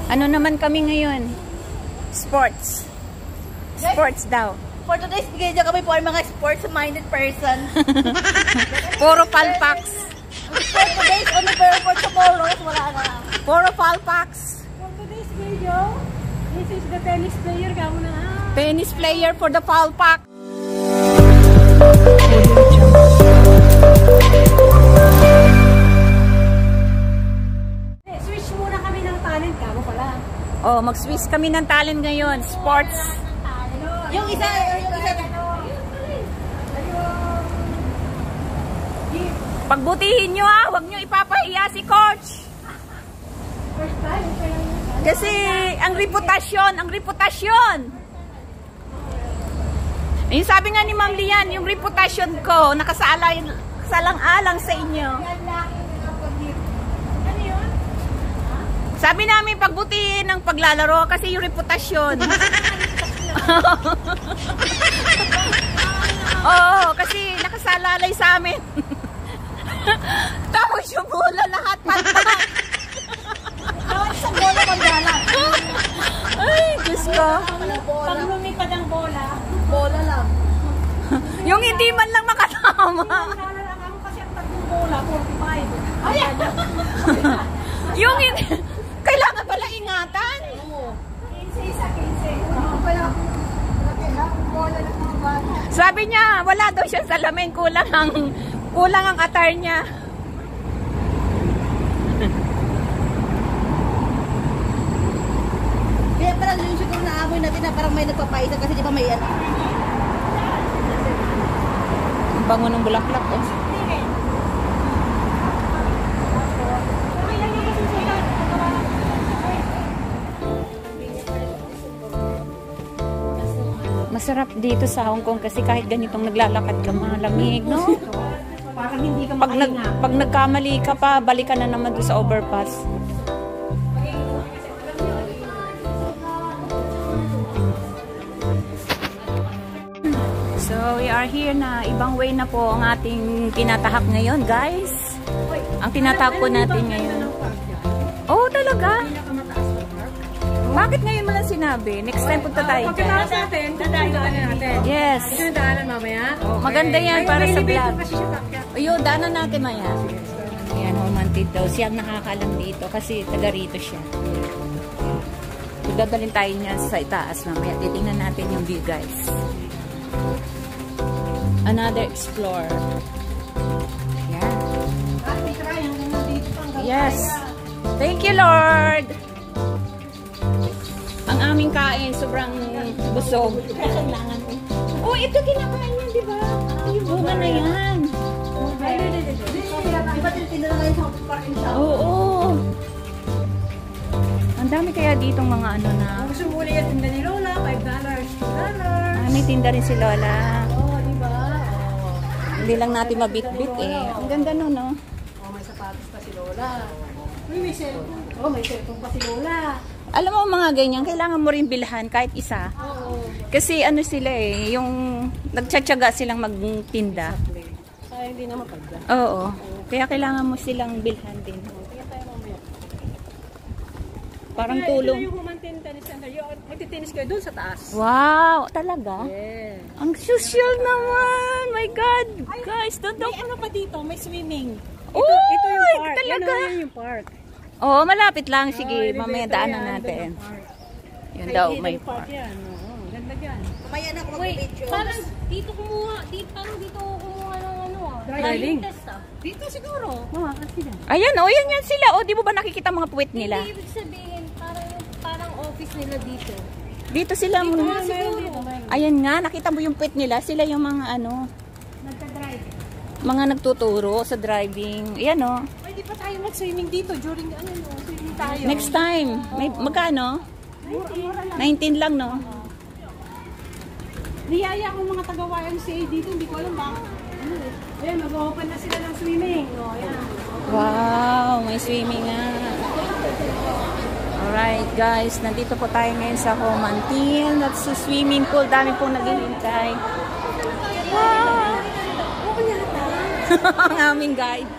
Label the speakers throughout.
Speaker 1: Ano naman kami ngayon? Sports. Sports daw.
Speaker 2: For today's video kami po ay mga sports-minded person.
Speaker 1: Puro palpaks.
Speaker 2: For today's only for tomorrow, wala na.
Speaker 1: Puro palpaks.
Speaker 3: For today's video, this is the tennis player. Kamo na.
Speaker 1: Tennis player for the palpak.
Speaker 3: Switch muna kami ng talent. Kamo pala.
Speaker 1: Oh, mag-switch kami ng talent ngayon. Sports.
Speaker 2: Yung isa.
Speaker 1: Pagbutihin nyo ha, huwag nyo ipapahiya si coach. Kasi ang reputasyon. Yung sabi nga ni Ma'am Lian, yung reputasyon ko, nakasalang-alang sa inyo. Sabi namin pagbutihin ng paglalaro kasi yung reputasyon. Oo, kasi nakasalalay sa amin. Tapos yung bola lahat pantak.
Speaker 2: Isang bola pagdalang.
Speaker 1: Ay, Diyos ko.
Speaker 3: Pag lumipad ang bola.
Speaker 2: Bola lang.
Speaker 1: Yung hindi man lang makatama.
Speaker 3: Nalalang ako kasi ang tatlong bola, 45.
Speaker 2: Ay!
Speaker 1: Yung hindi. Kailangan pala ingatan.
Speaker 2: Oo.
Speaker 3: 15 isa, 15.
Speaker 2: Ako pala. Bola lang mga bata.
Speaker 1: Sabi niya, wala daw siya salamin. Kulang ang atar niya.
Speaker 2: Kaya parang yung siguro naamoy natin na parang may nagpapaisa kasi di ba may yan?
Speaker 1: Ang bango ng bulaklak. Oh. Masarap dito sa Hong Kong kasi kahit ganitong naglalakad ka, malamig, no?
Speaker 3: Parang hindi ka
Speaker 1: Pag nagkamali ka pa, balik ka na naman doon sa overpass. So, we are here na. Ibang way na po ang ating tinatahak ngayon, guys. Ang tinatahak po natin ngayon. Oh, talaga? Bakit ngayon mo lang sinabi? Next time punta tayo dyan.
Speaker 3: Pagkatapos natin, daanan natin.
Speaker 1: Yes.
Speaker 3: Ito yung daanan mamaya.
Speaker 1: Maganda yan para sa vlog.
Speaker 3: Kasi siya kakya.
Speaker 1: Ayun, daanan natin maya. Ayan, humantid daw. Siyang nakakalam dito kasi taga rito siya. Dadalhin tayo niya sa itaas mamaya. Titingnan natin yung view, guys. Another explorer. Ayan. Yes. Thank you, Lord. Ang aming kain, sobrang busog. Oh, ito kinakain yan, di ba? Yung bunga na yan.
Speaker 2: Di ba tinitinda na kayo sa parking shop?
Speaker 1: Oo. Ang dami kaya ditong mga ano na.
Speaker 3: Kung gusto mo ulit yung tinda ni Lola, $5, $2.
Speaker 1: May tinda rin si Lola.
Speaker 3: Oo, di ba?
Speaker 1: Hindi lang natin mabit-bit eh. Ang ganda nun, no?
Speaker 3: Oh, may sapatos pa si Lola. May cellphone. Oh, may cellphone pa si Lola.
Speaker 1: Alam mo mga ganyan, kailangan mo rin bilhan kahit isa.
Speaker 3: Oo.
Speaker 1: Kasi ano sila eh, yung nagtsatsaga silang magtinda.
Speaker 3: Ay, hindi naman pagda.
Speaker 1: Oo. Kaya kailangan mo silang bilhan din.
Speaker 3: Kaya tayo mamaya.
Speaker 1: Parang
Speaker 3: Ito
Speaker 1: tulong.
Speaker 3: na yung Human Tennis Center. Magtitennis kayo doon sa taas.
Speaker 1: Wow, talaga?
Speaker 3: Yeah.
Speaker 1: Ang social naman. My God. Guys,
Speaker 3: May
Speaker 1: totoo.
Speaker 3: ano pa dito, may swimming.
Speaker 1: Oh,
Speaker 3: Ito yung park.
Speaker 1: talaga?
Speaker 3: Yan yung park.
Speaker 1: Oo, malapit lang. Sige,
Speaker 3: Oh,
Speaker 1: mamaya
Speaker 3: elevator
Speaker 1: daanan
Speaker 3: yan,
Speaker 1: natin.
Speaker 3: doon yung park.
Speaker 1: Yun daw,
Speaker 3: Dito
Speaker 1: may
Speaker 3: yung park.
Speaker 1: park.
Speaker 3: Yan. Oo, ganda dyan.
Speaker 2: Mamaya na ako
Speaker 4: Wait,
Speaker 2: mag-video.
Speaker 4: parang dito kumuha, parang dito kumuha ng ano ah.
Speaker 3: Driving
Speaker 4: test ah.
Speaker 3: Dito siguro. Mama, kasi dyan.
Speaker 1: Ayan, oh, yan sila. Oh, di mo ba nakikita mga puwet nila?
Speaker 4: Hindi ibig sabihin, parang office nila dito.
Speaker 1: Dito sila muna.
Speaker 3: Siguro.
Speaker 1: Ayan nga, nakita mo yung puwet nila. Sila yung mga ano,
Speaker 4: Nagka-drive.
Speaker 1: mga nagtuturo sa driving. Ayan, oh.
Speaker 3: Pwede pa tayo mag-swimming dito during ano, no, swimming tayo.
Speaker 1: Next time. May, magkano? 19 lang, no?
Speaker 3: Niyaya akong mga taga-YMCA dito, hindi ko alam bakit. Ano eh. Ayan, mag-open na sila ng swimming. O, ayan.
Speaker 1: Wow, may swimming nga. Alright, guys. Nandito po tayo ngayon sa Homantin. At sa swimming pool. Dami pong naghihintay. Wow! Ang aming guide.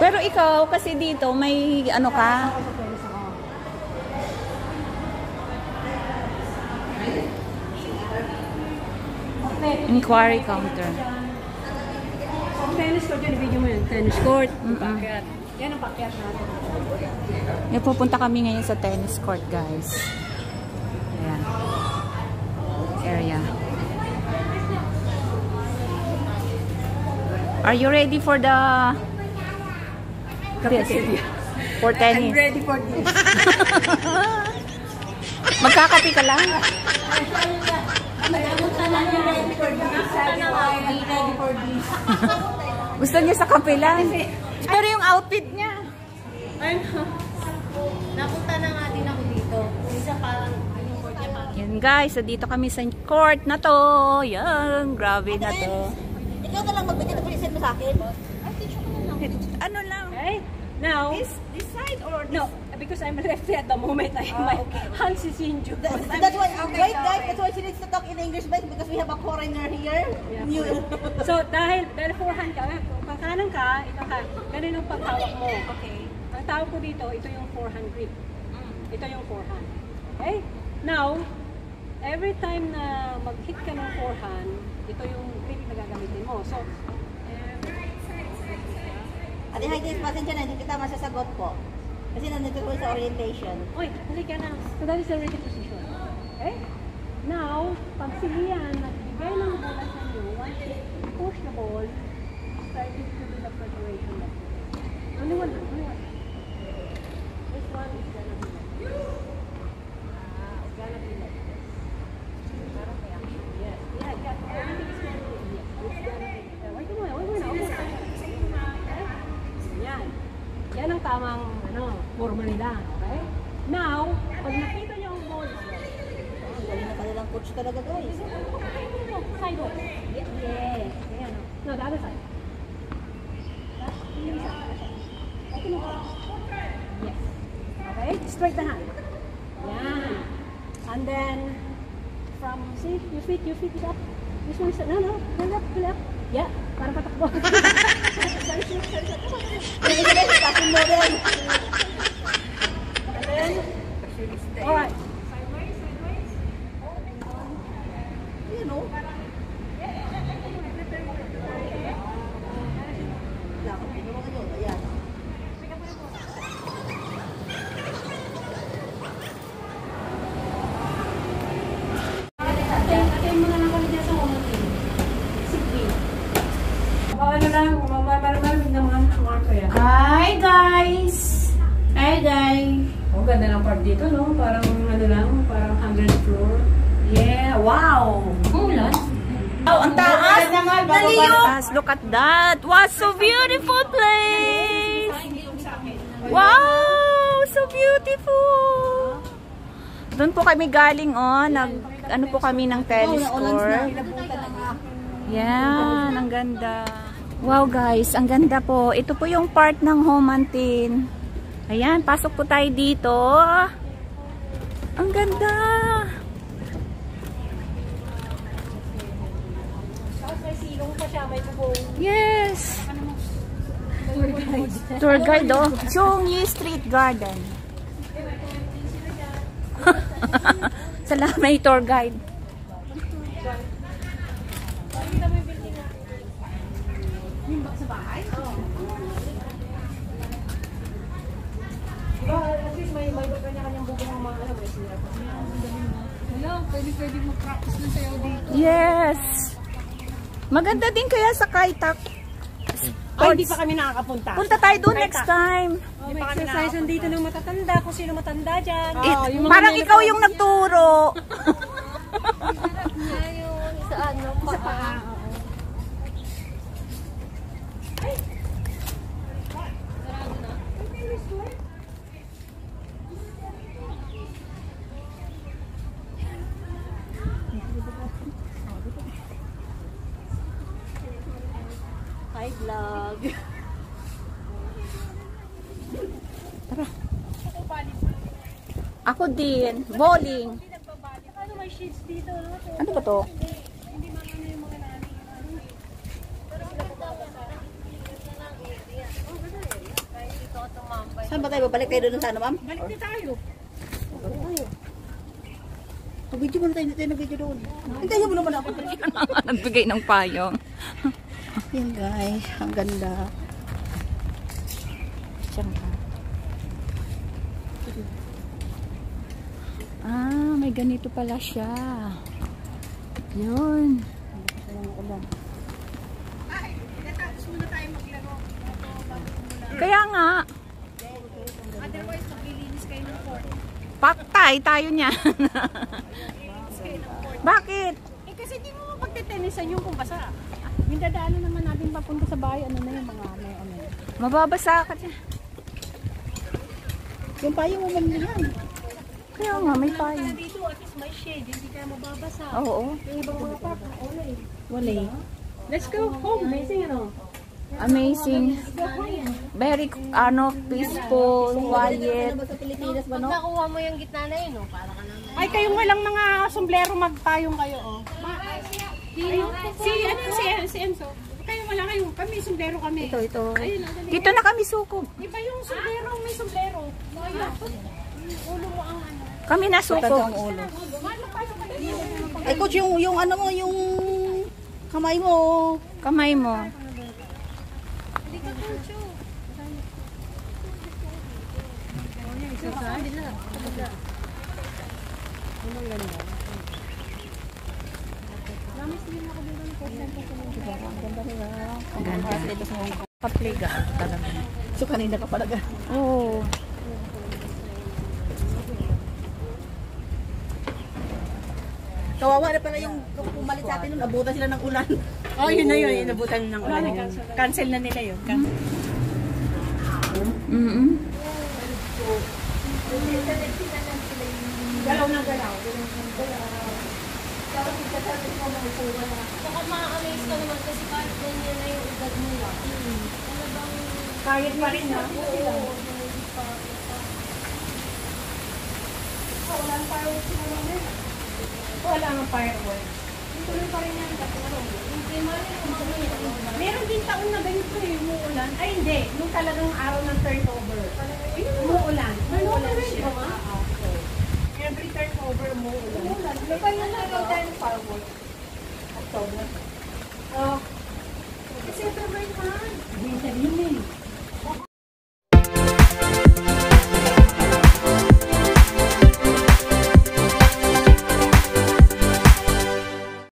Speaker 1: Pero ikaw, kasi dito, may ano ka? Inquiry counter.
Speaker 3: Tennis court yun, video mo yun. Tennis court. Pakyat. Yan ang pakyat natin.
Speaker 1: Pupunta kami ngayon sa tennis court, guys. Ayan. Area. Are you ready for the... For tennis?
Speaker 3: I'm ready for this.
Speaker 1: Magkakapi ka lang? Gusto niya sa kape lang. Pero yung outfit niya.
Speaker 4: Ano? Napunta na nga din ako dito. Isa parang yung court niya pa.
Speaker 1: Yan guys, so dito kami sa court na to. Yan, grabe na to.
Speaker 2: Ikaw na lang magbigay na present mo sa akin.
Speaker 1: Ano lang?
Speaker 3: Okay? Now,
Speaker 1: This side or this?
Speaker 3: no, because I'm lefty at the moment. My hands is injured.
Speaker 2: That's why, wait guys, that's why she needs to talk in English because we have a foreigner here.
Speaker 3: Yeah. So, dahil forehand ka, kung kanan ka, ito ka, ganun yung pagtawag mo. Okay. Ang tawag ko dito, ito yung forehand grip. Ito yung forehand. Okay? Now, every time na mag-hit ka ng forehand, ito yung grip na gagamitin mo. So,
Speaker 2: Ate, hi guys, pasensya na, hindi kita masasagot po. Kasi nandito ko sa orientation.
Speaker 3: Uy, hali ka na. So that is the ready position. Okay? Now, pag silihan, nagbigay ng bola sa inyo, once you push the ball, starting to do the preparation like this. Only one. This one is gonna be like this. It's gonna be like this. Parang may action. Yes. Yeah. Everything is gonna be, yes. It's gonna be. Wait mo na. Yan. Yan ang tamang forma nila. Okay? Now, pag nakita niyo ang ball,
Speaker 2: Ang galing na kanilang coach talaga guys.
Speaker 3: side off. Yes. Ayan. No, the other side. Yung isa. Ito mo. Yes. Okay? Straight the hand. Yan. And then, from, see, you feet it up. This one is, no, pull up. Yeah, parang patakbo.
Speaker 2: Sige, tapin mo din.
Speaker 3: And then, alright.
Speaker 2: You know. Ayan.
Speaker 3: Atayin mo na lang kami dyan sa moment. Ano lang, maraming naman marker yan.
Speaker 1: Hi guys!
Speaker 3: Oh, ganda ng part dito, no? Parang ano lang, parang 100th floor.
Speaker 1: Yeah, wow!
Speaker 4: Ulan?
Speaker 1: Wow, ang taas! Taas, look at that! Wow, so beautiful place! Wow! So beautiful! Doon po kami galing, ano po kami ng tennis court. Yan, ang ganda. Wow guys, ang ganda po. Ito po yung part ng Homantin. Ayan, pasok po tayo dito. Ang ganda.
Speaker 3: May silong pa siya, may bubong.
Speaker 1: Yes. Tour guide, oh. Chongyi Street Garden. Salamat, may tour guide.
Speaker 3: Sa bahay? Oo. Diba, at least may kanya-kanyang bubong ang mga may sila.
Speaker 4: Hello, pwede mag-practice na sayo dito.
Speaker 1: Yes. Maganda din kaya sa Kaitak.
Speaker 3: Ay, hindi pa kami nakakapunta.
Speaker 1: Punta tayo doon next time.
Speaker 3: May exercise dito ng matatanda, kung sino matanda dyan.
Speaker 1: Parang ikaw yung nagturo.
Speaker 4: Ngayon, sa ano pa?
Speaker 3: Hi, vlog.
Speaker 1: Ako din. Bowling.
Speaker 3: Ano may shades dito?
Speaker 1: Ano ba to?
Speaker 3: Hindi man ano yung mga nani. Pero sila babasa.
Speaker 2: Saan ba tayo? Babalik tayo doon sa ano, ma'am?
Speaker 3: Balik na tayo.
Speaker 2: Mag-video muna tayo. Hindi tayo nag-video doon. Hintayin mo naman ako.
Speaker 1: Nagbigay ng payong.
Speaker 2: Yan guys. Ang ganda.
Speaker 1: Ah, may ganito pala siya. Yun. Kaya nga.
Speaker 3: Otherwise, maglilinis kayo ng court.
Speaker 1: Paktay tayo niyan. Bakit?
Speaker 3: Eh kasi di mo mapagtitenisan yung kung basa. Yung dadaanan naman natin papunta sa bahay, ano na yung mga may ano.
Speaker 1: Mababasa ka dyan.
Speaker 2: Yung payong mo mamilihan.
Speaker 1: Kaya nga, may payong.
Speaker 3: Dito, at least may shade, hindi ka mababasa.
Speaker 1: Oo.
Speaker 3: Yung ibang mga park, wala eh.
Speaker 2: Wala eh.
Speaker 3: Let's go home, amazing ano.
Speaker 1: Amazing. Very, peaceful, quiet.
Speaker 2: Sa Pilipinas ba,
Speaker 4: Pag
Speaker 2: no?
Speaker 4: nakuha mo yung gitna na yun, para ka naman.
Speaker 3: Ay, kayong walang mga sombrero, magpayong kayo, oh. Si Enzo. Kayo wala kayong, kami sombrero kami.
Speaker 2: Ito.
Speaker 3: Ayun, dali.
Speaker 1: Dito na kami suko.
Speaker 3: Iba yung sombrero, may sombrero. Ulo mo ang ano.
Speaker 1: Kami na suko.
Speaker 2: Ang ulo. Ay, coach, yung ano mo, yung kamay mo.
Speaker 1: Kamay mo.
Speaker 4: Hindi ka kucho.
Speaker 1: Ganda. Kapliga talaga.
Speaker 2: So, kanina ka pala.
Speaker 1: Oo.
Speaker 2: Kawawa na pala yung pumalit sa atin nun. Abutan sila ng ulan.
Speaker 3: Oh, yun na yun. Inabutan ng ulan. Cancel na nila yun.
Speaker 1: Mm-mm.
Speaker 3: Galaw na galaw.
Speaker 4: Baka ma-amaze ka naman kasi kahit ganyan na yung edad nila. Ano bang...
Speaker 3: Kahit pa rin na. Wala nga firework. Tuloy pa rin yan. Meron din taon na ganito eh, umuulan. Ay hindi, nung talagang araw ng turnover. Umuulan. Umuulan siya. Every turnover umuulan. May pa yun na ikaw tayo ng firework. October. Oh. Kasi February 1. Winter yun eh.